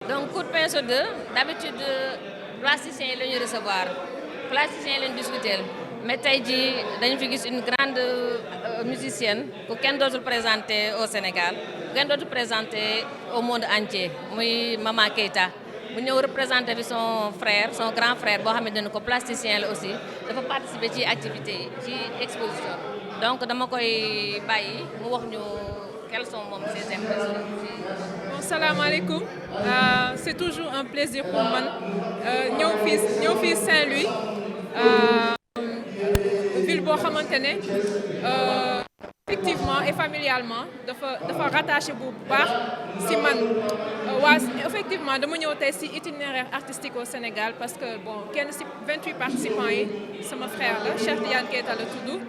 Donc coup de pinceau 2 d'habitude plasticien yi la ñuy recevoir plasticien yi lañu discuter mais tey jii dañu fi gis une grande musicienne ku kenn dootul présenter au Sénégal ku kenn dootul présenter au monde entier muy Mama Keita mu ñëw représenter fi son frère son grand frère boo xamante ne ko plasticien la aussi dafa participer ci activité yi ci exposition donc dama koy bàyyi mu wax ñu quelles sont moom ses impressions. Bon, salam alaikum. C'est toujours un plaisir pour moi. Ñëw fii Saint-Louis, ville boo xamante ne effectivement et familialement dafa rattaché bu baax si man. Effectivement dama ñëw tey si itinéraire artistique au Sénégal parce que bon kenn si 28 participants yi sama frère la Cheikh Tidiane Keita la tudd.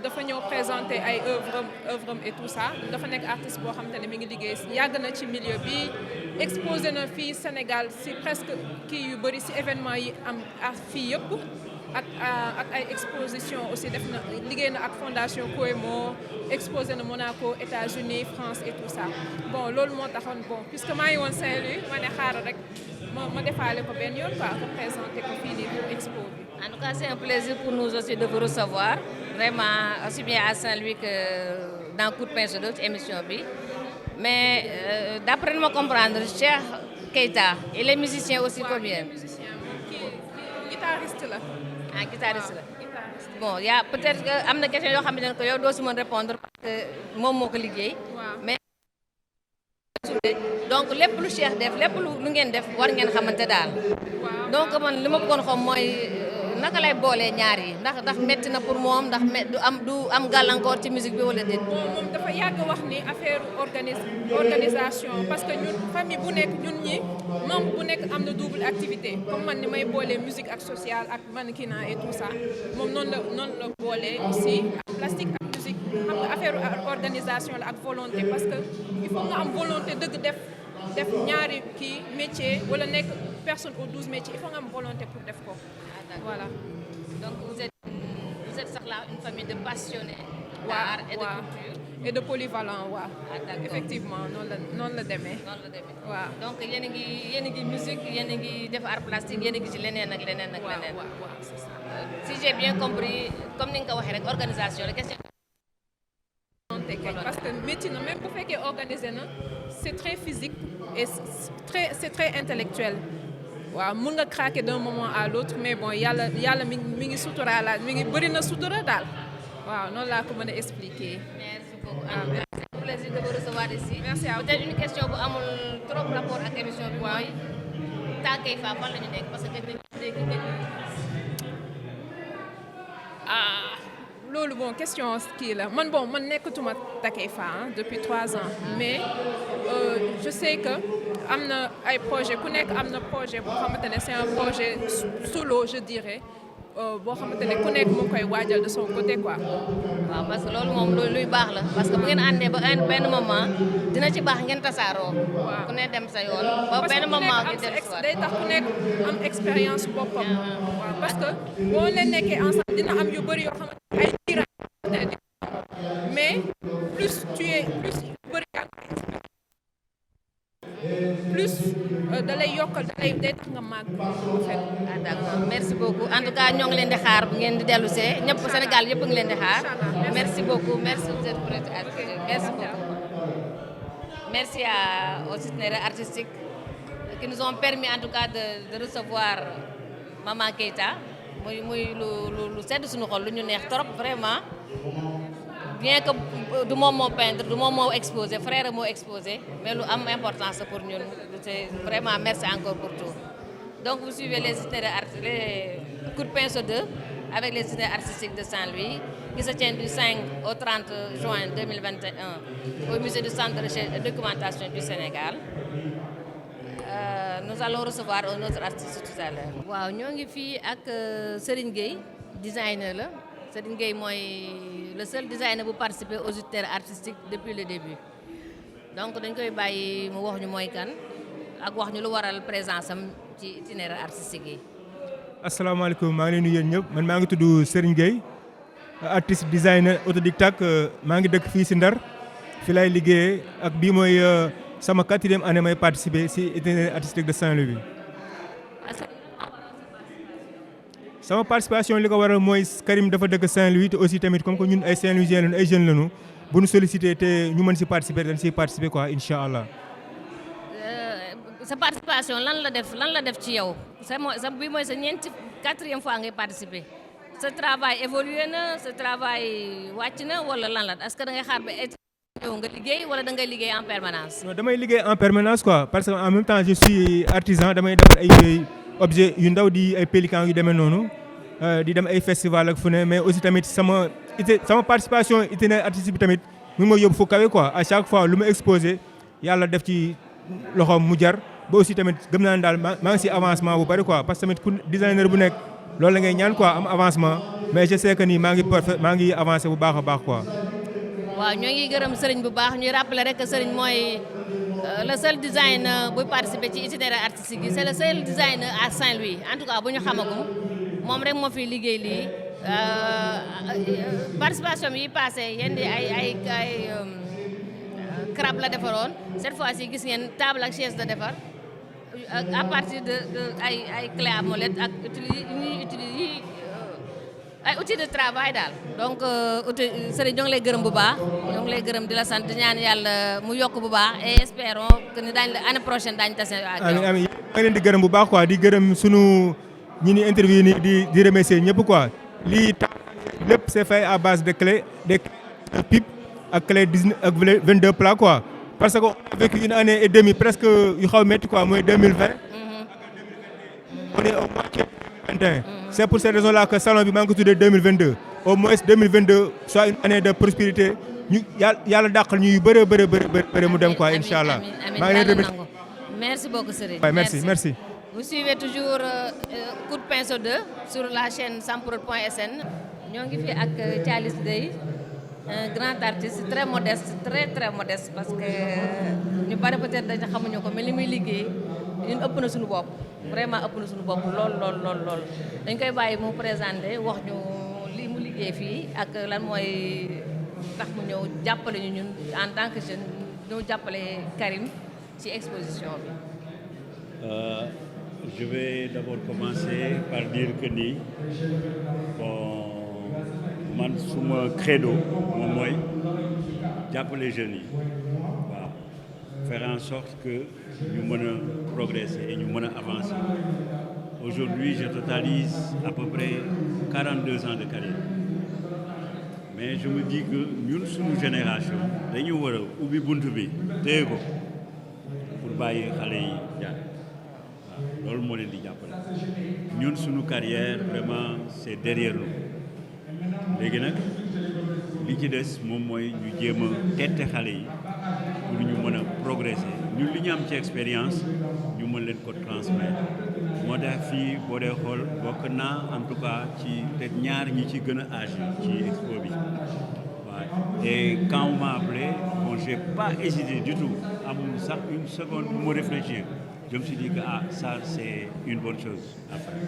Dafa ñëw présenter ay œuvre et tout ça dafa nekk artiste boo xamante ne mi ngi liggéey yàgg na ci milieu bi exposé na fii Sénégal si presque kii yu bëri si événement yi am fii yëpp ak ay exposition aussi def na liggéey na ak fondation Coemo exposé na Monaco États-Unis France et tout ça bon loolu moo taxoon bon puisque maa ngi woon Saint-Louis ma ne xaaral rek ma defaale ko benn yoon quoi représenté ko fii nii pour expo bi. En tout cas, c'est un plaisir pour nous aussi de vous recevoir, vraiment, aussi bien à Saint-Louis que dans Coup de pinceau d'autres émissions. Mais d'après nous comprendre, Cheikh Keita, il est musicien aussi combien? Musicien, guitariste là. Ah, guitariste là. Guitariste. Bon, il y a peut-être que amna question yo xamné ko yow do ci mën répondre parce que mom moko liggéey. Mais donc lépp lu Cheikh def lépp lu ngeen def war ngeen xamanté daal. Donc man lima bëggon xam moy naka lay boolee ñaar yi ndax metti na pour moom ndax du am gàllankoor ci musique bi wala déet. moom dafa yàgg wax ni affaire organisation parce que ñun famille bu nekk ñun ñi membre bu nekk am na double activité comme man ni may boolee musique ak social ak mannequinat et tout ça moom noonu la boolee aussi ak plastique ak musique xam nga affaire organisation la ak volonté parce que il faut nga am volonté dëgg def ñaari kii métier wala nekk personne aux 12 métiers il faut nga am volonté pour def ko. Voilà. Donc vous êtes sax là une famille de passionnés d'art et de culture. Et de polyvalents, waaw. Effectivement noonu la demee. Waaw. Donc yéen a ngi musique yéen a ngi def art plastique yéen a ngi ci leneen ak leneen ak leneen. waaw c'est ça. Si j'ai bien compris comme ni nga ko waxee rek organisation la question. Parce que métier na même bu fekkee organisé na c'est très physique et c'est très intellectuel. waaw mun nga craquer d'un moment à l'autre mais bon yàlla mi ngi suturaalaat mi ngi bëri na sutura daal waaw noonu laa ko mën a expliquer. Merci beaucoup. C'est un plaisir de vous recevoir ici. Merci à vous. Peut-être une question bu amul trop rapport ak émission bi mooy Takeifa fan la ñu nekk parce que dañu dégg loolu bon question kii la man nekkatuma Takeifa depuis 3 ans mais je sais que am na ay projet ku nekk am na projet boo xamante ne c'est un projet solo je dirais boo xamante ne ku nekk mu ngi koy waajal de son côté quoi. waaw parce que loolu moom luy baax la parce que bu ngeen àndee ba benn moment dina ci baax ngeen tasaaroo. ku ne dem sa yoon. ba benn moment gi dellusiwaat day tax ku nekk am expérience boppam. waaw parce que boo leen nekkee ensemble dina am yu bëri yoo xamante ne ay diiraat mais plus yu bëri plus da lay yokkal day tax nga màgg en fait. Ah d'accord merci beaucoup en tout cas ñoo ngi leen di xaar bu ngeen di dellu see ñëpp Sénégal yëpp ngi leen di xaar. Merci beaucoup merci vous êtes prête à merci beaucoup. Merci aux itinéraires artistiques qui nous ont permis en tout cas de recevoir Mama Keita muy lu sedd suñu xol lu ñu neex trop vraiment. Bien que du moom moo peindre du moom moo exposé frère moo exposé mais lu am importance pour ñun c'est vraiment merci encore pour tout. Donc vous suivez les coups de pinceau 2 avec les itinéraires artistiques de Saint-Louis qui se tiennent du 5 au 30 juin 2021 au musée du centre de recherche et documentation du Sénégal. Nous allons recevoir un autre artiste tout à l'heure. waaw ñoo ngi fii ak Serigne Gueye designer la. Serigne Gueye mooy le seul designer bu participer aux itinéraires artistiques depuis le début donc dañ koy bàyyi mu wax ñu mooy kan ak wax ñu lu waral présence am ci itinéraire artistique yi. asalaamaaleykum maa ngi leen di nuyu yéen ñëpp man maa ngi tudd Serigne Gueye artiste designer autodidacte maa ngi dëkk fii si Ndar fi lay liggéeyee ak bii mooy sama 4e année may participer si itinéraire artistique de Saint-Louis bi. sama participation li ko waral mooy Karim dafa dëkk Saint-Louis te aussi tamit comme que ñun ay Saint-Louisiens lañu ay jeunes lañu bu ñu sollicité te ñu mën si participer dañ siy participer quoi incha allah. sa participation lan la def ci yow bi mooy sa 4e fois ngay participer sa travail évolué na sa travail wàcc na wala lan la est-ce que da ngay xaar ba ñëw nga liggéey wala da ngay liggéey en permanence. non damay liggéey en permanence quoi parce que en même temps je suis artisan damay defar ay objet yu ndaw di ay pélicans yu demee noonu di dem ay festival ak fu ne mais aussi tamit sama participation itinéraire artistique bi tamit mu ngi ma yóbbu fu kawe quoi à chaque fois lu ma exposé yàlla def ci loxoom mu jar ba aussi tamit gëm naa ne daal maa ngi si avancement bu bari quoi parce que tamit ku designer bu nekk loolu la ngay ñaan quoi am avancement mais je sais que nii maa ngi avancé bu baax a baax quoi. waaw ñoo ngi gërëm Serigne bu baax ñuy rappeler rek que Serigne mooy le seul designer buy participer ci itinéraire artistique yi c'est le seul designer à Saint-Louis en tout cas bu ñu xamagum moom rek moo fi liggéey lii participation yi passé yéen di ay crabe la defaroon cette fois-ci gis ngeen table ak chaise la defar à partir de ay clé à molette ak ay outils de travail daal donc Serigne ñoo ngi lay gërëm bu baax ñoo ngi lay gërëm di la sant ñaan yàlla mu yokk bu baax et espérons que ni année prochaine daañu tase ak yow. amiin maa ngi leen di gërëm bu baax quoi di gërëm sunu ñi ni interview ni di remercier ñëpp quoi lii lépp c'est fait à base de clé des pipe ak clé 19 ak 22 plats quoi parce que on a vécu une année et demie presque yu xaw métti quoi mooy 2020. on est au mois de 2021. C'est pour cette raison-là que salon bi maa ngi ko tuddee 2022 au moins 2022 soit une année de prospérité ñu yàlla dàqal ñu yu bëre mu dem quoi incha allah. maa ngi leen remercier. Merci beaucoup Serigne. Merci. Vous suivez toujours Coup de pinceau 2 sur la chaîne samprod.sn. ñoo ngi fi ak Thialis Dey un grand artiste très modeste très modeste parce que ñu bari peut-être dañu xamuñu ko mais li muy liggéey ñun ëpp na suñu bopp vraiment ëpp na suñu bopp lool dañ koy bàyyi mu présenté wax ñu li mu liggéey fii ak lan mooy tax mu ñëw jàppale ñu ñun en tant que jeune ñëw jàppale Karim ci exposition bi. Je vais d'abord commencer par dire que ni man suma credo moom mooy jàppale jeunes yi waaw faire en sorte que ñu mën a progresser et ñu mën a avancer. Aujourd'hui, je totalise à peu près 42 ans de carrière. Mais je me dis que ñun suñu génération dañu war a ubbi bunt bi téye ko pour bàyyi xale yi jaar waaw loolu moo leen di jàppale. ñun suñu carrière vraiment c'est derrière nous. léegi nag li ci des moom mooy ñu jéem a tette xale yi pour ñu mën a progresser ñun li ñu am ci expérience ñu mën leen ko transmettre moo tax fii boo dee xool bokk naa en tout cas ci peut-être ñaar ñi ci gën a âgé ci expo bi waaw et quand on m'a appelé bon j'ai pas hésité du tout amul sax une seconde pour me réfléchir je me suis dit que ça c'est une bonne chose à faire.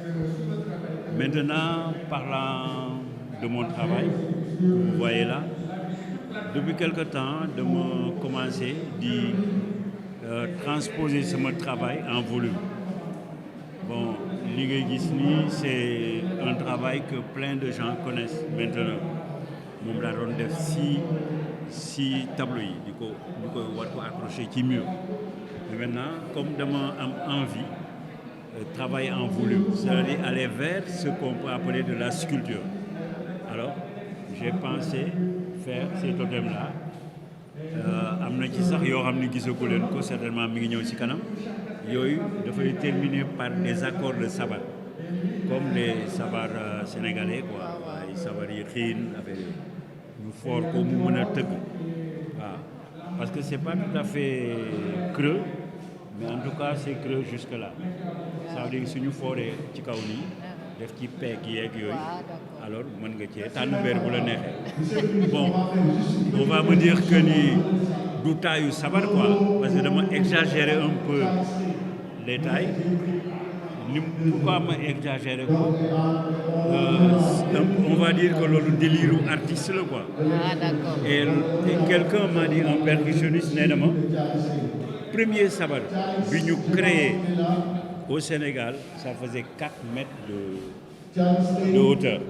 Maintenant parlant de mon travail que vous voyez là depuis quelque temps dama commencé di transposer sama travail en volume. Bon li ngay gis nii c'est un travail que plein de gens connaissent maintenant moom laa doon def si tableau yi di ko war ko accrocher ci mur mais maintenant comme dama am envie travailler en volume c'est-à-dire aller vers ce qu'on peut appeler de la sculpture. Alors, j'ai pensé faire ces totems-là. Am na ci sax yoo xam ne gisagu leen ko certainement mi ngi ñëw ci kanam yooyu dafay terminer par des accords de sabar comme les sabars sénégalais quoi ay sabar yi xiin affaire yi ñu foor ko mu mën a tëgg waaw parce que c'est pas tout à fait creux mais en tout cas c'est creux jusque là ça veut dire suñu fooree ci kaw nii def ci peeg yeeg yooyu alors mën nga cee tànn beer bu la neexee bon on va me dire que ni du taayu sabar quoi parce que dama exagérer un peu les tailles ni pourquoi ma exagérer ko on va dire que loolu délire artiste la quoi. D'accord. Et quelqu'un m'a dit un percussionniste nee na ma premier sabar bi ñu créé au Sénégal, ça faisait 4 mètres de hauteur.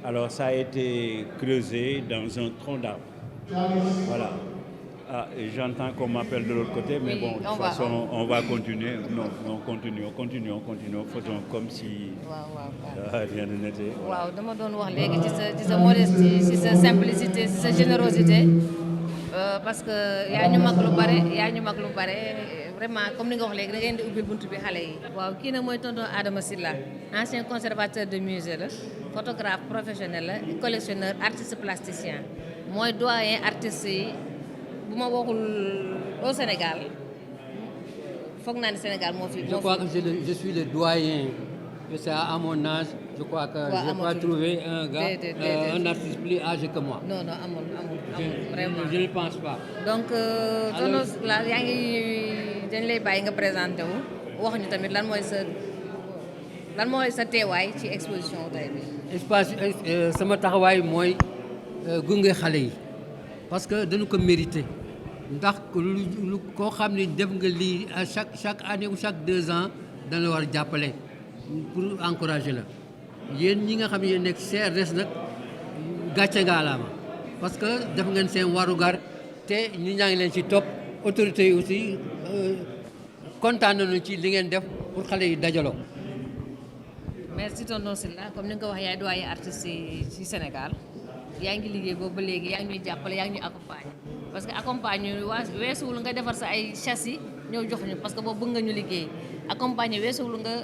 Alors ça a été creusé dans un tronc d'arbre. Voilà. Ah, et j'entends qu'on m'appelle de l'autre côté, mais oui, bon, de toute façon, on va continuer. Non, continuons. Faisons comme si rien de n'était. Waaw dama doon wax léegi ci sa modestie ci sa simplicité ci sa générosité parce que yaa ñu mag lu bare vraiment comme ni nga wax léegi da ngeen di ubbil buntu bi xale yi. waaw kii nag mooy tonton Adama Sylla ancien conservateur de musée la photographe professionnel la collectionneur artiste plasticien mooy doyen artistes yi bu ma waxul au Sénégal foog naa ne Sénégal moo fi. Je crois que je suis le doyen. C'est à mon âge, je crois que je n'ai pas trouvé un gars, un artiste plus âgé que moi. Non, amul vraiment. Je ne pense pas. Donc, tonton la yaa ngi dañ lay bàyyi nga présenté wu wax ñu tamit lan mooy sa teewaay ci exposition tey bi. Espace sama taxawaay mooy gunge xale yi parce que dañu ko mérité ndax lu koo xam ne def nga lii à chaque année ou chaque 2 ans dañ la war a jàppale. Pour encourager la yéen ñi nga xam ne yéen nekk CRDS nag gàcce ngaalaama parce que def ngeen seen warugar te ñi ñaa ngi leen ci topp autorités yi aussi kontaan nañu ci li ngeen def pour xale yi dajaloo. Merci tonton Sylla comme ni nga ko wax yaay doyen artiste ci Sénégal yaa ngi liggéey boobu ba léegi yaa ngi ñuy jàppale yaa ngi ñuy accompagner parce que accompagner weesuwul nga defar sa ay châssis ñëw jox ñu parce que boobu bëgg nga ñu liggéey. accompagner weesuwul nga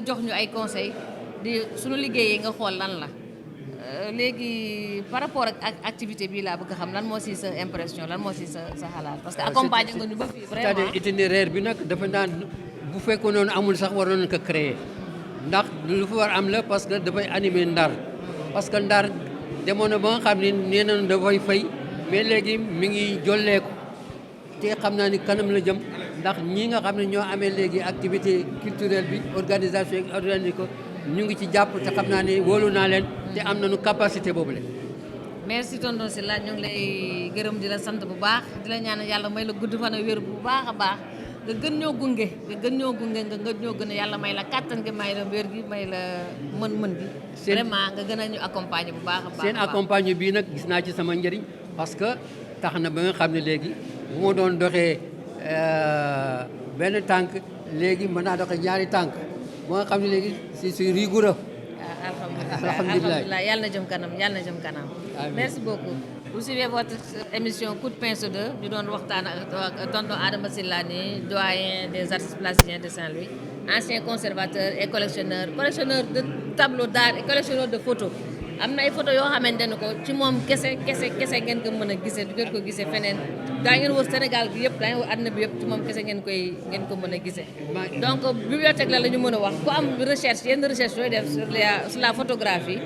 jox ñu ay conseils di suñu liggéeyee nga xool lan la léegi par rapport ak activité bii laa bëgg xam lan moo si sa impression lan moo si sa xalaat parce que accompagner nga ñu ba fii vraiment c'est-à-dire itinéraire bi nag dafa naan bu fekkoon noonu amul sax waroon nañu ko créer ndax lu fa war am la parce que dafay animer Ndar parce que Ndar demoon na ba nga xam ne nee nañu dafay fay mais léegi mi ngi jolleeku te xam naa ni kanam la jëm ndax ñi nga xam ne ñoo amee léegi activité culturelle bi organisation organisé ko ñu ngi ci jàpp te xam naa ne wóolu naa leen te am nañu capacité boobu la. merci tonton Sylla ñu ngi lay gërëm di la sant bu baax di la ñaan yàlla may la gudd fan a wér bu baax a baax nga gën ñoo gunge gën a yàlla may la kàttan gi may la wér gi may la mën-mën gi. vraiment nga gën a ñu accompagner bu baax a baax. seen accompagner bii nag gis naa ci sama njëriñ parce que tax na ba nga xam ne léegi bu ma doon doxee benn tànk léegi mën naa doxee ñaari tànk ba nga xam ne léegi c'est rigoureux. alhamdulilah yàlla na jëm kanam Amiin. Merci beaucoup. Vous suivez votre émission Coup de pinceau 2 ñu doon waxtaan ak tonton Adama Sylla ni doyen des artistes plasticiens de Saint-Louis ancien conservateur et collectionneur de tableaux d'art et collectionneur de photos am na ay photos yoo xamante ne ko ci moom kese ngeen ko mën a gisee du ngeen ko gisee feneen daa ngeen wër Sénégal gi yëpp daa ngeen wër àdduna bi yëpp ci moom kese ngeen ko mën a gisee donc bibliothèque la ñu mën a wax ku am recherche yenn recherche yooyu def sur la photographie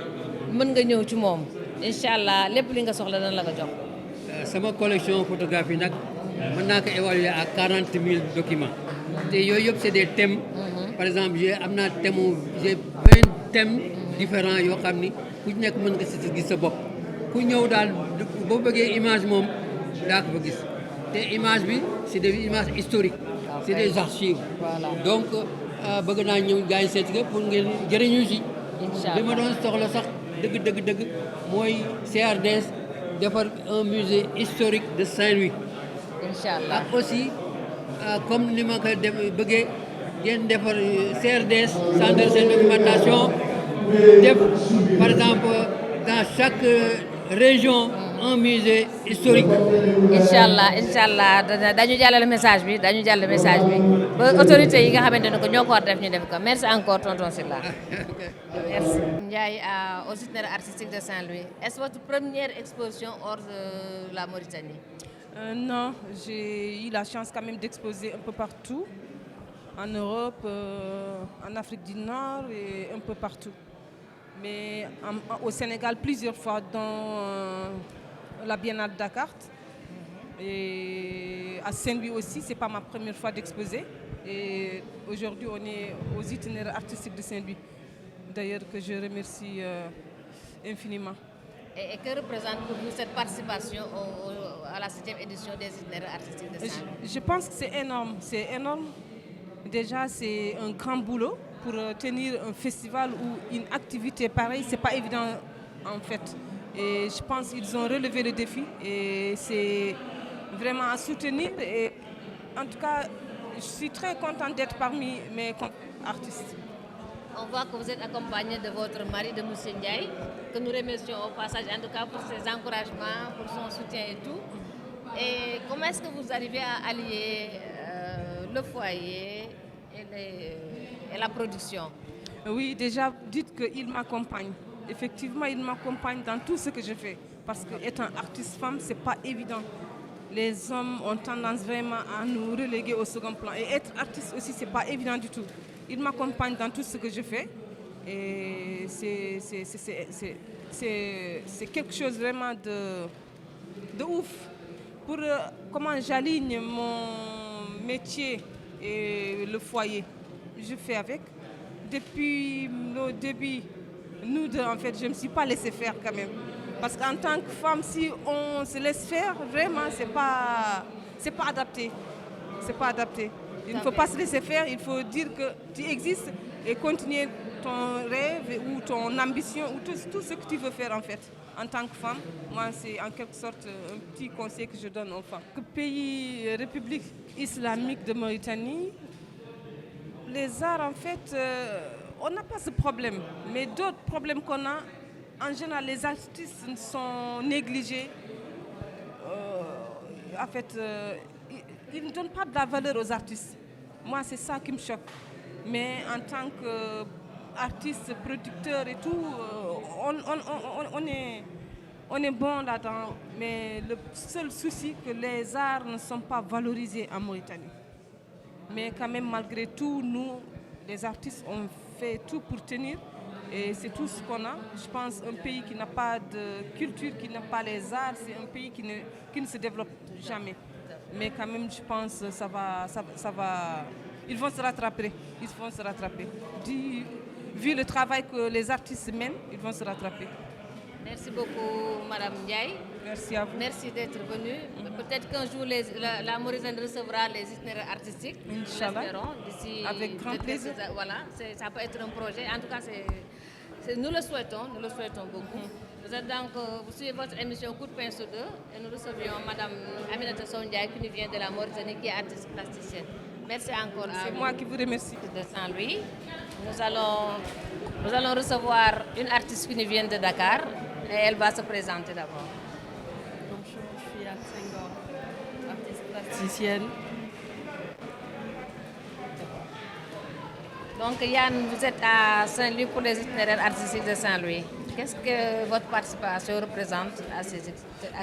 mën nga ñëw ci moom incha allah lépp li nga soxla dana la ko jox. sama collection photographie nag mën naa ko évaluer à 40 000 documents te yooyu yëpp c'est des thèmes. Par exemple am naa j'ai 20 thèmes différents yoo xam ni ku nekk mën nga si gis sa bopp ku ñëw daal boo bëggee image moom daa ko fa gis te image bi c'est des images historiques c'est des archives. Voilà. Donc bëgg naa ñëw gars yi seet nga pour ngeen jëriñu si. incha allah li ma doon soxla sax dëgg mooy CRDS defar un musée historique de Saint-Louis. incha allah ak aussi comme ni ma ko bëggee ngeen defar CRDS centre de documentation def par exemple dans chaque région un musée historique. incha allah dañu jàllale message bi ba autorité yi nga xamante ne ko ñoo ko war def ñu def ko merci encore tonton Sylla. Merci. Ndiaye au itinéraire artistique de Saint-Louis. Est-ce votre première exposition hors de la Mauritanie? Non, j'ai eu la chance quand même d'exposer un peu partout, en Europe, en Afrique du Nord et un peu partout. Mais au Sénégal plusieurs fois dans la Biennale de Dakar. Et à Saint-Louis aussi, c'est pas ma première fois d'exposer. Et aujourd'hui, on est aux itinéraires artistiques de Saint-Louis. D'ailleurs, que je remercie infiniment. Et que représente pour vous cette participation à la 7e édition des itinéraires artistiques de Saint-Louis? Je pense que c'est énorme. C'est énorme. Déjà, c'est un grand boulot pour tenir un festival ou une activité pareille. C'est pas évident en fait. Et je pense qu'ils ont relevé le défi et c'est vraiment à soutenir. Et en tout cas, je suis très contente d'être parmi mes artistes. On voit que vous êtes accompagné de votre mari, de Moussa Ndiaye, que nous remercions au passage, en tout cas pour ses encouragements, pour son soutien et tout. Et comment est-ce que vous arrivez à allier le foyer et la production? Oui, déjà, dites qu'il m'accompagne. Effectivement, il m'accompagne dans tout ce que je fais. Parce qu'étant artiste femme, ce n'est pas évident. Les hommes ont tendance vraiment à nous reléguer au second plan. Et être artiste aussi, ce n'est pas évident du tout. Il m'accompagne dans tout ce que je fais. Et c'est quelque chose vraiment de ouf. Pour comment j'aligne mon métier et le foyer, je fais avec. Depuis nos débuts, nous deux, en fait, je ne me suis pas laissé faire quand même. Parce qu'en tant que femme, si on se laisse faire, vraiment, c'est pas adapté. C'est pas adapté. Il ne faut pas se laisser faire, il faut dire que tu existes et continuer ton rêve ou ton ambition ou tout ce que tu veux faire en fait. En tant que femme, moi c'est en quelque sorte un petit conseil que je donne aux femmes. Le pays République islamique de Mauritanie, les arts en fait, on n'a pas ce problème. Mais d'autres problèmes qu'on a, en général les artistes sont négligés. En fait, ils ne donnent pas de la valeur aux artistes. Moi, c'est ça qui me choque. Mais en tant qu'artiste, producteur et tout, on est bon là-dedans. Mais le seul souci, c'est que les arts ne sont pas valorisés en Mauritanie. Mais quand même, malgré tout, nous, les artistes, on fait tout pour tenir. Et c'est tout ce qu'on a. Je pense un pays qui n'a pas de culture, qui n'a pas les arts, c'est un pays qui ne se développe jamais. Mais quand même, je pense que ça va. Ils vont se rattraper. Ils vont se rattraper. Vu le travail que les artistes mènent, ils vont se rattraper. Merci beaucoup, Madame Ndiaye. Merci à vous. Merci d'être venue. Peut-être qu'un jour, la Mauritanie recevra les itinéraires artistiques. Inch'Allah. D'ici. Avec grand plaisir. Voilà, ça peut être un projet. En tout cas, nous le souhaitons beaucoup. Vous êtes donc, vous suivez votre émission Coup de pain sur 2 et nous recevions Madame Aminata Sondiaye qui nous vient de la Mauritanie, qui est artiste plasticienne. Merci encore à C'est moi qui vous remercie. De Saint-Louis. Nous allons recevoir une artiste qui nous vient de Dakar et elle va se présenter d'abord. Bonjour, je suis Anne Senghor, artiste plasticienne. Donc Yann, vous êtes à Saint-Louis pour les itinéraires artistiques de Saint-Louis. Qu'est-ce que votre participation représente à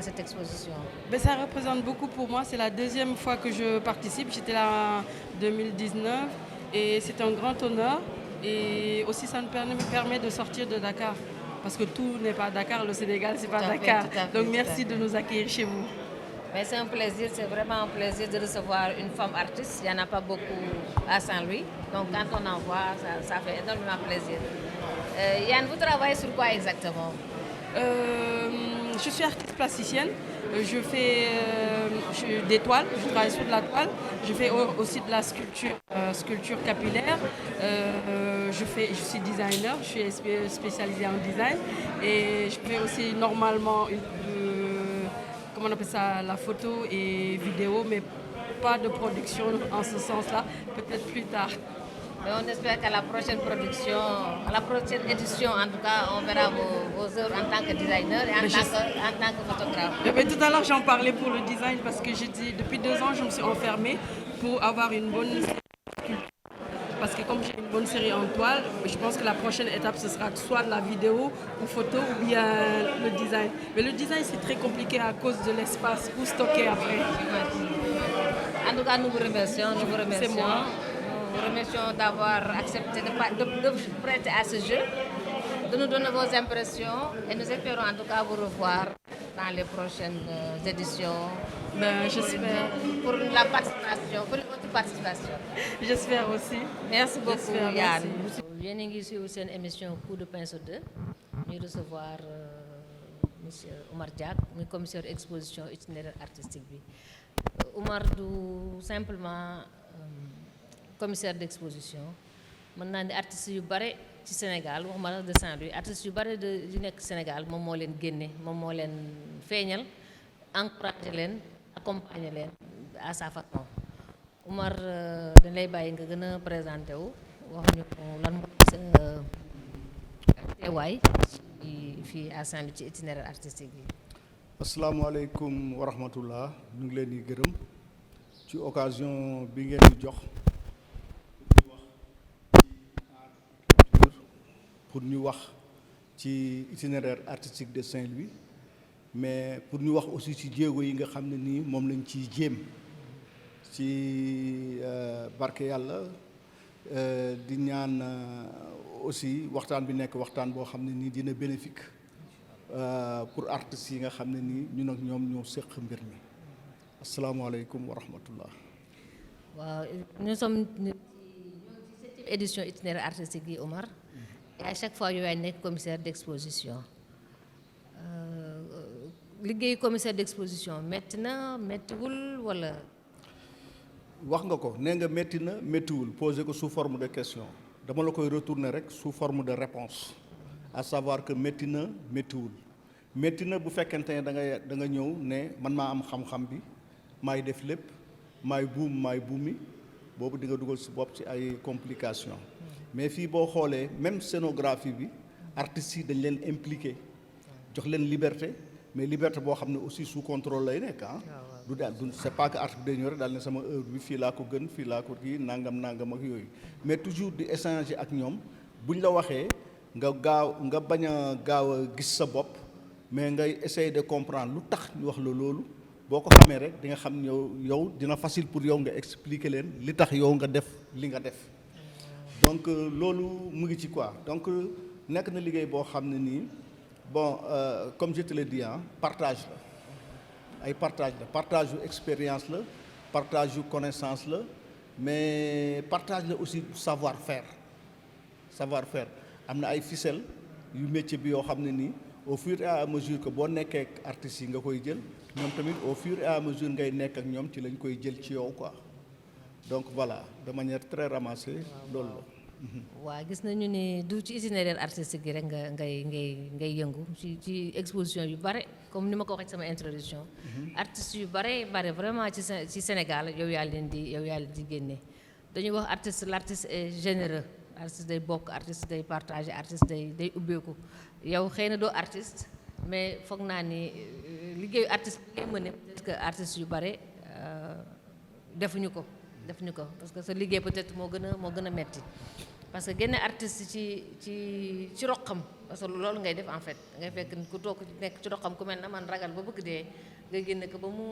cette exposition? Ben, ça représente beaucoup pour moi. C'est la deuxième fois que je participe. J'étais là en 2019 et c'est un grand honneur. Et aussi, ça me permet de sortir de Dakar. Parce que tout n'est pas Dakar, le Sénégal, c'est pas Dakar. Donc merci de nous accueillir chez vous. Mais c'est un plaisir, c'est vraiment un plaisir de recevoir une femme artiste. Il n'y en a pas beaucoup à Saint-Louis. Donc quand on en voit, ça fait énormément plaisir. Yann, vous travaillez sur quoi exactement? Je suis artiste plasticienne. Je fais des toiles, je travaille sur de la toile. Je fais aussi de la sculpture capillaire. Je suis designer, je suis spécialisée en design. Et je fais aussi normalement comment on appelle ça, la photo et vidéo, mais pas de production en ce sens-là, peut-être plus tard. Mais on espère qu'à la prochaine production, à la prochaine édition, en tout cas, on verra vos œuvres en tant que designer et en tant que photographe. Mais tout à l'heure, j'en parlais pour le design parce que j'ai dit, depuis 2 ans, je me suis enfermée pour avoir une bonne sculpture. Parce que comme j'ai une bonne série en toile, je pense que la prochaine étape, ce sera soit de la vidéo ou photo ou bien le design. Mais le design, c'est très compliqué à cause de l'espace pour stocker après. En tout cas, nous vous remercions. C'est moi. Nous vous remercions d'avoir accepté de vous prêter à ce jeu, de nous donner vos impressions et nous espérons en tout cas vous revoir dans les prochaines éditions. J'espère. Pour la participation, pour votre participation. J'espère aussi. Merci beaucoup, Yann. Yéen a ngi suivre seen émission Coup de pain sur 2 ñu recevoir monsieur Oumar Diack muy commissaire exposition itinéraire artistique bi Oumar du simplement commissaire d'exposition mën naa ni artistes yu bare ci Sénégal waxuma la de Saint-Louis artistes yu bare yu nekk Sénégal moom moo leen génne moom moo leen feeñal encouragé leen accompagner leen à sa façon Oumar dañ lay bàyyi nga gën a présenté wu wax ñu lan mooy sa teewaay fii à Saint-Louis ci itinéraire artistique bi. asalaamaaleykum wa rahmatullah ñu ngi leen di gërëm ci occasion bi ngeen di jox pour ñu wax ci itinéraire artistique de Saint-Louis mais pour ñu wax aussi ci jéego yi nga xam ne nii moom lañ ciy jéem ci barke yàlla di ñaan aussi waxtaan bi nekk waxtaan boo xam ne nii dina bénéfique pour artistes yi nga xam ne nii ñun ak ñoom ñoo séq mbir mi asalaamaaleykum wa rahmatullah. waaw nous sommes ci septième édition itinéraire artistique yi Oumar et à chaque fois yow yaay nekk commissaire d'exposition liggéeyu commissaire d'exposition métti na méttiwul wala. wax nga ko nee nga métti na méttiwul posé ko sous forme de question dama la koy retourner rek sous forme de réponse à savoir que métti na méttiwul métti na bu fekkente ne da nga ñëw ne man maa am xam-xam bi maay def lépp maay buumi boobu di nga dugal si bopp ci ay complications mais fii boo xoolee même scénographie bi artistes yi dañ leen impliqué jox leen liberté mais liberté boo xam ne aussi sous contrôle lay nekk du daal du c'est pas que artiste day ñëw rek daal ne sama œuvre bi fii laa ko gën fii laa ko kii nangam ak yooyu mais toujours di échanger ak ñoom buñ la waxee nga bañ a gaaw a gis sa bopp mais ngay essayer de comprendre lu tax ñu wax la loolu boo ko xamee rek di nga xam yow dina facile pour yow nga expliquer leen li tax yow nga def li nga def donc loolu mu ngi ci quoi donc nekk na liggéey boo xam ne nii bon comme je te l'ai dit partage la ay partage yu expérience la partage yu connaissance la mais partage la aussi savoir-faire am na ay ficelles yu métier bi yoo xam ne nii au fur et à mesure que boo nekkee ak artistes yi nga koy jël ñoom tamit au fur et à mesure ngay nekk ak ñoom ci lañ koy jël ci yow quoi donc voilà de manière très ramassée loolu la. waaw gis nañu ni du ci itinéraire artistique yi rek ngay yëngu ci exposition yu bare comme ni ma ko waxee sama introduction artistes yu bare vraiment ci Sénégal yow yaa leen di génne dañuy wax l'artiste est généreux artiste day bokk artiste day partager artiste day ubbeeku yow xëy na doo artiste mais foog naa ni liggéeyu artiste bi ngay mëne peut-être que artistes yu bare defuñu ko parce que sa liggéey peut-être moo gën a metti parce que génne artiste ci roqam parce que loolu ngay def en fait ngay fekk ku toog nekk ci roqam ku mel na man ragal ba bëgg dee nga génne ko ba mu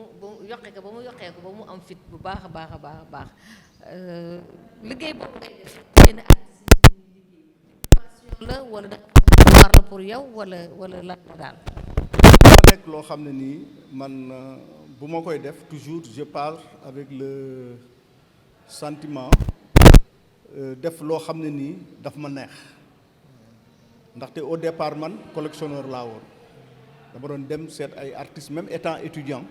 yokkee ko ba mu am fit bu baax a baax liggéey boobu ngay def génne artiste ci liggéey passion la wala da war la pour yow wala lan la daal. dafa nekk loo xam ne nii man bu ma koy def toujours je parle avec le sentiment def loo xam ne nii daf ma neex ndaxte au départ man collectionneur laa woon dama doon dem seet ay artistes même étant étudiant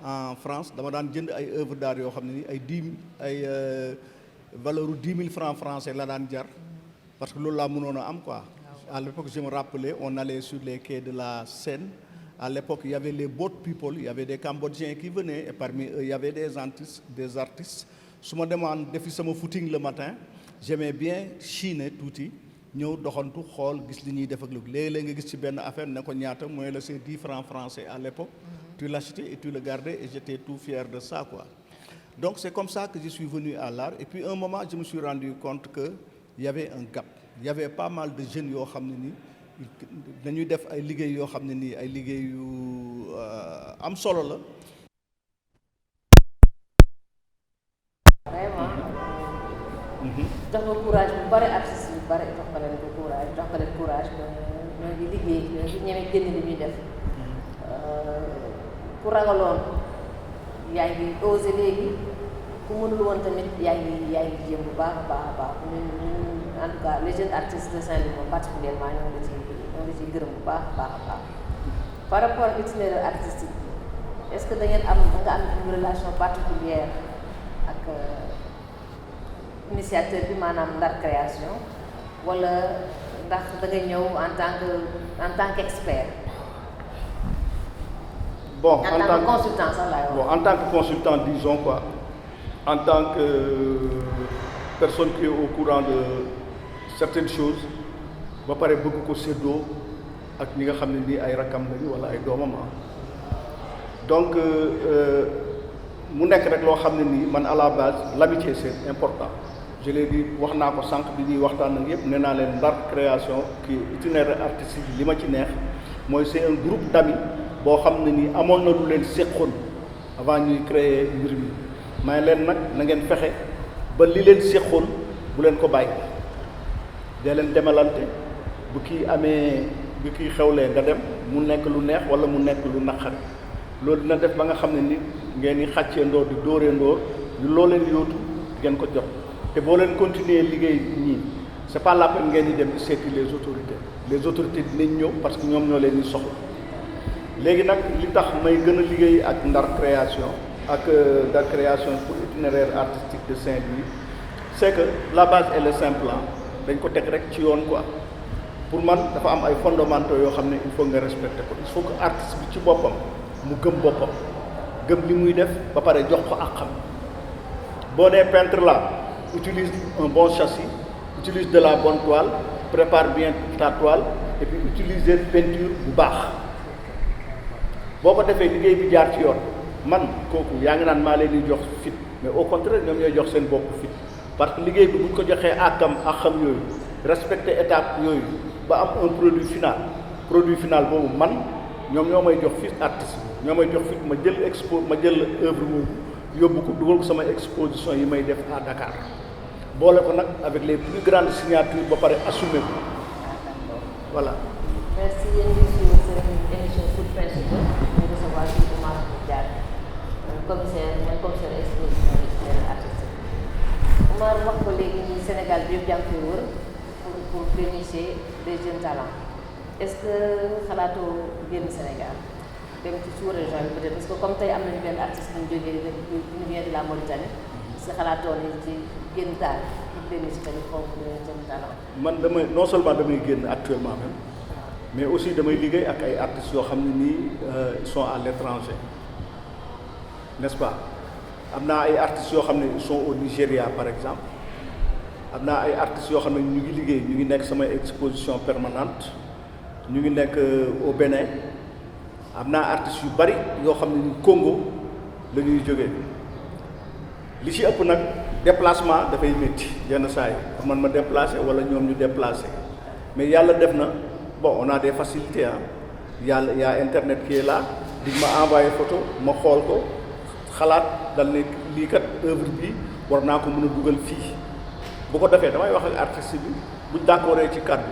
en France dama daan jënd ay œuvres d'art yoo xam ne nii ay valeur u 10 000 francs français la daan jar parce que loolu laa mënoon a am quoi. À l'époque je me rappelais on allait sur les quais de la Seine. À l'époque, il y avait les boat people, il y avait des Cambodgiens qui venaient et parmi eux, il y avait des artistes. su ma demaan defi sama footing le matin j'aimais bien chiner tuuti ñëw doxantu xool gis li ñuy def ak léeg-léeg nga gis ci benn affaire ne ko ñaata mooy la c'est 10 francs français à l'époque tu l'achetais et tu le gardais et j'étais tout fier de ça quoi. Donc c'est comme ça que je suis venu à l'art et puis un moment je me suis rendu compte que il y avait un gap, il y avait pas mal de jeunes yoo xam ne nii dañuy def ay liggéey yoo xam ne nii ay liggéey yu am solo la. Vraiment jox nga courage bu bari artistes yu bari jox nga leen courage ñoo ngi liggéey ñoo ngi ñeme génn li ñuy def ku ragaloon yaa ngi osé léegi ku mënul woon tamit yaa ngi jéem bu baax a baax ñun en tout cas les jeunes artistes de Saint-Louis moom particulièrement ñoo ngi ciy gërëm bu baax a baax par rapport ak itinéraire artistique est-ce que da ngeen am une relation particulière ak initiateur bi maanaam Ndar Création wala ndax da nga ñëw en tant qu'expert. Bon, en tant que consultant sax laay wax. Bon, en tant que consultant, disons quoi, en tant que personne qui est au courant de certaines choses ba pare bëgg ko séddoo ak ñi nga xam ne nii ay rakam lañu wala ay doomam donc mu nekk rek loo xam ne nii man à la base l'amitié c'est important. Je l'ai dit wax naa ko sànq bi ñuy waxtaan ak yëpp nee naa leen Ndar Création kii itinéraire artistique li ma ci neex mooy c'est un groupe d'amis boo xam ne nii amoon na lu leen séqoon avant ñuy créer mbir mi may leen nag na ngeen fexe ba li leen séqoon bu leen ko bàyyi dee leen demalante bu kii amee bu kii xewlee nga dem mu nekk lu neex wala mu nekk lu naqari loolu dina def ba nga xam ne ni ngeen di xàccee ndoor di dóoree ndoor lu loo leen yóotu ngeen ko jot te boo leen continuer liggéey ñii c'est pas la peine ngeen di dem di seeti les autorités dinañ ñëw parce que ñoom ñoo leen di soxla léegi nag li tax may gën a liggéey ak Ndar Création ak Ndar Création pour itinéraire artistique de Saint-Louis c'est que la base elle est simple dañ ko teg rek ci yoon quoi pour man dafa am ay fondamentaux yoo xam ne il faut nga respecter ko il faut que artiste bi ci boppam mu gëm boppam gëm li muy def ba pare jox ko àqam boo nee peintre la utilise un bon châssis utilise de la bonne toile prépare bien ta toile et puis utiliser peinture bu baax boo ko defee liggéey bi jaar ci yoon man kooku yaa ngi naan maa leen di jox fit mais au contraire ñoom ñooy jox seen bopp fit parce que liggéey bi buñ ko joxee àqam yooyu respecter étape yooyu ba am un produit final boobu man ñoom ñoo may jox fit artiste ñoo may jox fit ma jël œuvre boobu yóbbu ko dugal ko sama exposition yi may def à Dakar boole ko nag avec les plus grandes signatures ba pare assumer ko voilà. merci yéen di suivre seen émission Coup de Principe ñu recevoir ci Oumar Diagne commissaire exposition itinéraire artistique Oumar wax ko léegi nii Sénégal bi yëpp jàng koy wër pour dénicher des jeunes talents est-ce que xalaatoo génn Sénégal dem ci sous-région bi peut-être parce que comme tey am nañu benn artiste bu ñu jógee ñu vient de la Mauritanie est-ce que xalaatoo ni ci génn daal pour dénicher tamit foofu les jeunes talents. man non seulement damay génn actuellement même mais aussi damay liggéey ak ay artistes yoo xam ne nii ils sont à l'étranger n'est-ce pas am naa ay artistes yoo xam ne ils sont au Nigeria par exemple am naa ay artistes yoo xam ne ñu ngi liggéey ñu ngi nekk sama exposition permanente ñu ngi nekk au Bénin am naa artistes yu bari yoo xam ne ni Congo la ñuy jógee li ci ëpp nag déplacement dafay métti yenn saa yi man ma déplacé wala ñoom ñu déplacé mais yàlla def na bon on a des facilités yàlla y a internet qui est là di ma envoyé photo ma xool ko xalaat dal ne lii kat œuvre bi war naa ko mën a dugal fii bu ko defee damay wax ak artiste bi buñ d'accordé ci kàddu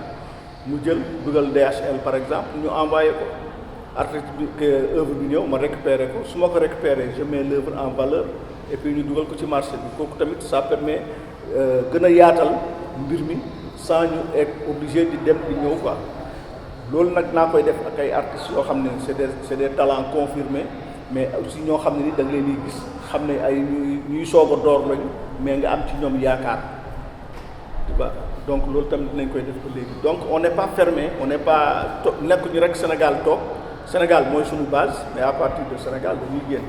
mu jël dugal DHL par exemple ñu envoyé ko artiste bi œuvre bi ñëw ma récupéré ko su ma ko récupéré je mets l'œuvre en valeur et puis ñu dugal ko ci marché bi kooku tamit ça permet gën a yaatal mbir mi sans ñu être obligé di dem di ñëw quoi loolu nag naa koy def ak ay artistes yoo xam ne c'est des talents confirmés mais aussi ñoo xam ne ni da nga leen di gis xam ne ay ñuy soog a door lañu mais nga am ci ñoom yaakaar tu vois donc loolu tamit dinañ koy def ko léegi donc on n'est pas fermé on n'est pas nekkuñu rek Sénégal toog Sénégal mooy suñu base mais à partir de Sénégal dañuy génn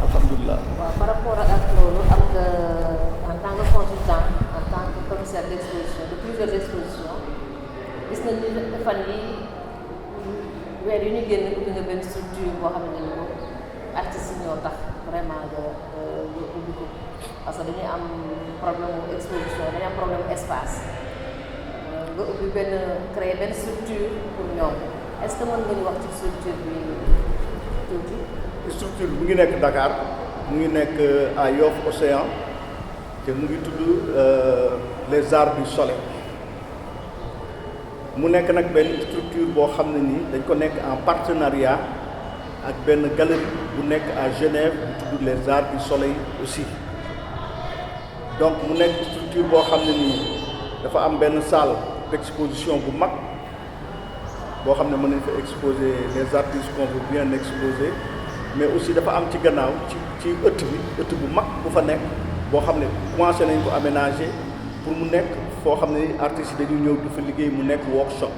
alhamdulilah. waaw par rapport ak loolu am nga en tant que consultant en tant que commissaire d'exposition de plusieurs expositions gis nañ ni fan yi weer yu ñu génn ubbi nga benn structure boo xam ne ni ko artistes yi ñoo tax vraiment nga ubbi ko parce que dañuy am problème mu exposition dañuy am problème espace nga ubbi créer benn structure pour ñoom est-ce que mën nga ñu wax ci structure bi tuuti. structure mu ngi nekk Dakar mu ngi nekk à Yoff Océan te mu ngi tudd les Arts du Soleil mu nekk nag benn structure boo xam ne nii dañ ko nekk en partenariat ak benn galerie bu nekk à Genève bu tudd les Arts du Soleil aussi donc mu nekk structure boo xam ne nii dafa am benn salle d'exposition bu mag boo xam ne mën nañ fa exposer les artistes qu'on veut bien exposer mais aussi dafa am ci gannaaw ci ëtt bu mag bu fa nekk boo xam ne commencé nañ ko aménager pour mu nekk foo xam ne artistes yi dañuy ñëw di fa liggéey mu nekk workshop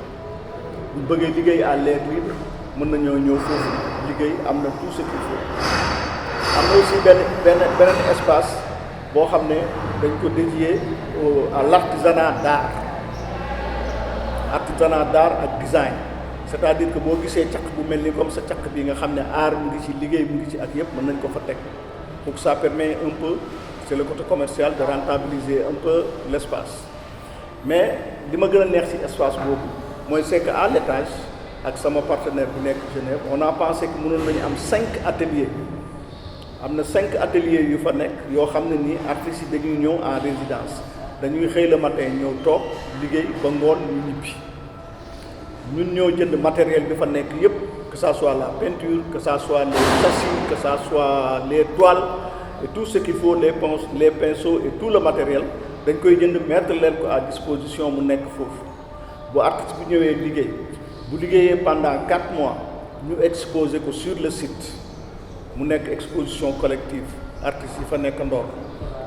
bu bëggee liggéey à l'air libre mën nañoo ñëw foofu liggéey am na tout ce qu'il faut am na aussi beneen espace boo xam ne dañ ko dédié à l'artisanat d'art ak design c'est-à-dire que boo gisee caq bu mel ni comme sa caq bi nga xam ne art mu ngi ci liggéey mu ngi ci ak yëpp mën nañ ko fa teg donc ça permet un peu c'est le côté commercial de rentabiliser un peu l'espace mais li ma gën a neex ci espace boobu mooy c'est que à l'étage ak sama partenaire bu nekk Genève on a pensé que mënoon nañu am 5 ateliers am na 5 ateliers yu fa nekk yoo xam ne nii artistes yi dañuy ñëw en résidence dañuy xëy le matin ñëw toog liggéey ba ngoon ñu ñibbi ñun ñoo jënd matériel bi fa nekk yépp que ça soit la peinture que ça soit les châssis que ça soit les toiles et tout ce qu'il faut les pinceaux et tout le matériel dañ koy jënd mettre leen ko à disposition mu nekk foofu bu artiste bu ñëwee liggéey bu liggéeyee pendant 4 mois ñu exposer ko sur le site mu nekk exposition collective artistes yi fa nekk ndoor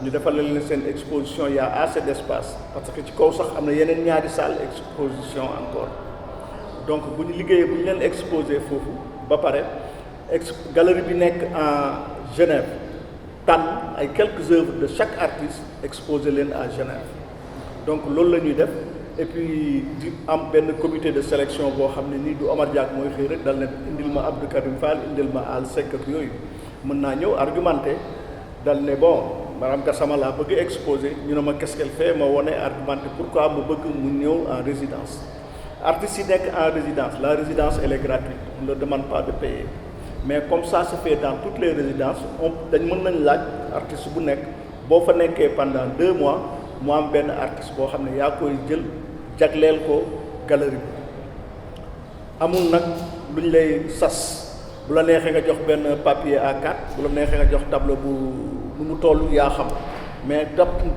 ñu defal leen seen exposition y a assez d'espace parce que ci kaw sax am na yeneen ñaari salle exposition encore donc bu ñu liggéeyee bu ñu leen exposé foofu ba pare galerie bi nekk en Genève tànn ay quelques œuvres de chaque artiste exposé leen à Genève donc loolu la ñuy def et puis di am benn comité de sélection boo xam ne nii du Omar Diak mooy xëy rek dal ne indil ma Abdou Karim Fall indil ma Al Seck ak yooyu mën naa ñëw argumenté dal ne bon Maram Gassama laa bëgg exposé ñu ne ma qu'est-ce qu'elle fait ma wone argumenté pourquoi ma bëgg mu ñëw en résidence artistes yi nekk en résidence la résidence elle est gratuite on ne leur demande pas de payer mais comme ça se fait dans toutes les résidences dañ mën nañ laaj artiste bu nekk boo fa nekkee pendant 2 mois mu am benn artiste boo xam ne yaa koy jël jagleel ko galerie bi amul nag luñ lay sas bu la neexee nga jox benn papier A4 bu la neexee nga jox tableau bu nu mu toll yaa xam mais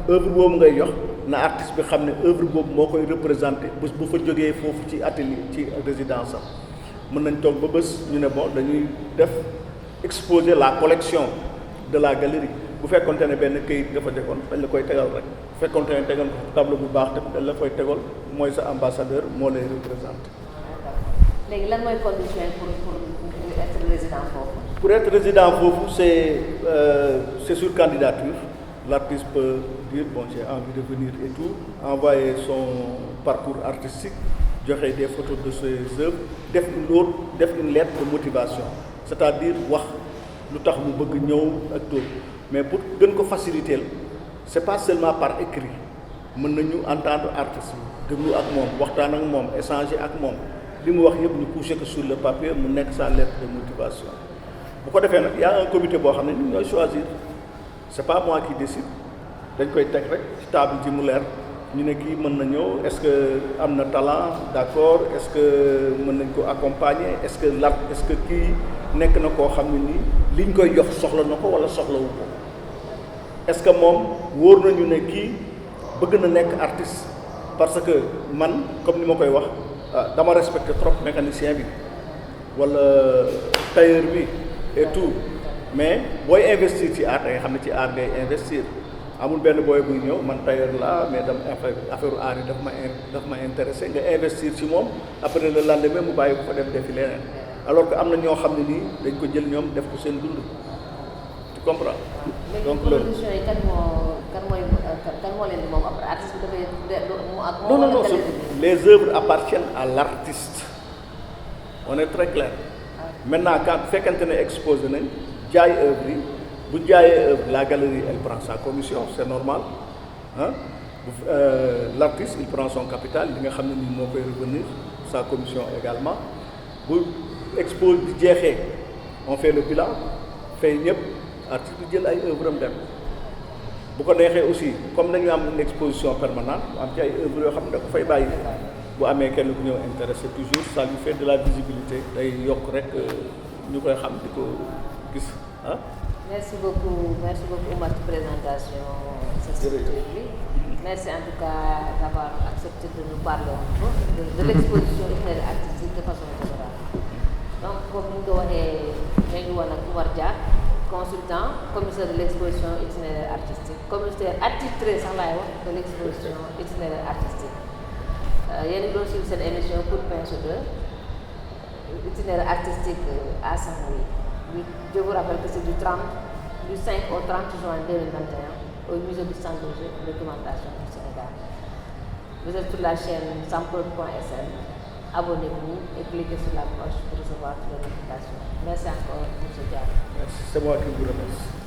œuvre boobu ngay jox na artiste bi xam ne œuvre boobu moo koy représenté bés bu fa jógee foofu ci atelier ci résidence am mën nañ toog ba bés ñu ne bon dañuy def exposer la collection de la galerie bu fekkonte ne benn këyit nga fa defoon dañ la koy tegal rek bu fekkonte ne tegal ko tableau bu baax tamit dañ la koy tegal mooy sa ambassadeur moo lay représenté. léegi lan mooy condition pour être résident foofu. Pour être résident foofu c'est sur candidature. L'artiste peut dire bon j'ai envie de venir et tout, envoyer son parcours artistique, joxe des photos de ses œuvres, def une lettre de motivation, c'est-à-dire wax lu tax mu bëgg ñëw ak tout. Mais pour gën ko faciliter c'est pas seulement par écrit mën nañu entendre artiste bi déglu ak moom waxtaan ak moom échanger ak moom li mu wax yëpp ñu coucher ko sur le papier mu nekk sa lettre de motivation bu ko defee nag y a un comité boo xam ne ñun ñooy choisir. C'est pas moi qui décide dañ koy teg rek ci table ji mu leer ñu ne kii mën na ñëw est-ce que am na talent d'accord est-ce que mën nañ ko accompagner est-ce que kii nekk na koo xam ne nii liñ koy jox soxla na ko wala soxlawu ko est-ce que moom wóor nañu ne kii bëgg na nekk artiste parce que man comme ni ma koy wax dama respecter trop mécanicien bi wala tailleur bi et tout. Mais booy investir ci art da nga xam ne ci art ngay investir amul benn booy buy ñëw man tailleur la mais dama affaire art yi daf ma intéressé nga investir ci moom après le lendemain mu bàyyi ko fa dem defi leneen alors que am na ñoo xam ne nii dañ ko jël ñoom def ko seen dund tu comprends. donc loolu conditions yi kan moo leen di moom après artiste bi dafay mu ak. non les œuvres appartiennent à l'artiste on est très clair maintenant quand bu fekkente ne exposé nañ. jaay œuvre yi bu jaayee œuvre la galerie elle prend sa commission c'est normal ah l'artiste il prend son capital li nga xam ne nii moo koy revenir sa commission également bu expo bi jeexee on fait le bilan fay ñëpp artiste bi jël ay œuvre am dem bu ko neexee aussi comme nañu am une exposition permanente am ci ay œuvre yoo xam ne da ko fay bàyyi bu amee kenn ku ñëw intéressé toujours ça lui fait de la visibilité day yokk rek ñu koy xam di ko gis ah. merci beaucoup Oumar ci présentation. sa structure bi. Merci en tout cas d'avoir accepté de nous parler un peu de l'exposition itinéraire artistique de façon générale. Donc comme ni nga ko waxee nañu woon ak Oumar Dia, consultant, commissaire de l'exposition itinéraire artistique, commissaire attitré sax laay wax de l'exposition itinéraire artistique. Yéen a ngi doon suivre seen émission Coup de pinceau de itinéraire artistique à Saint-Louis. Je vous rappelle que c'est du 5 au 30 juin 2021 au musée du Centre de documentation du Sénégal. Vous êtes sur la chaîne samprod.sn. Abonnez-vous et cliquez sur la cloche pour recevoir toutes les notifications. Merci encore, M. Diallo. Merci, c'est moi qui vous remercie.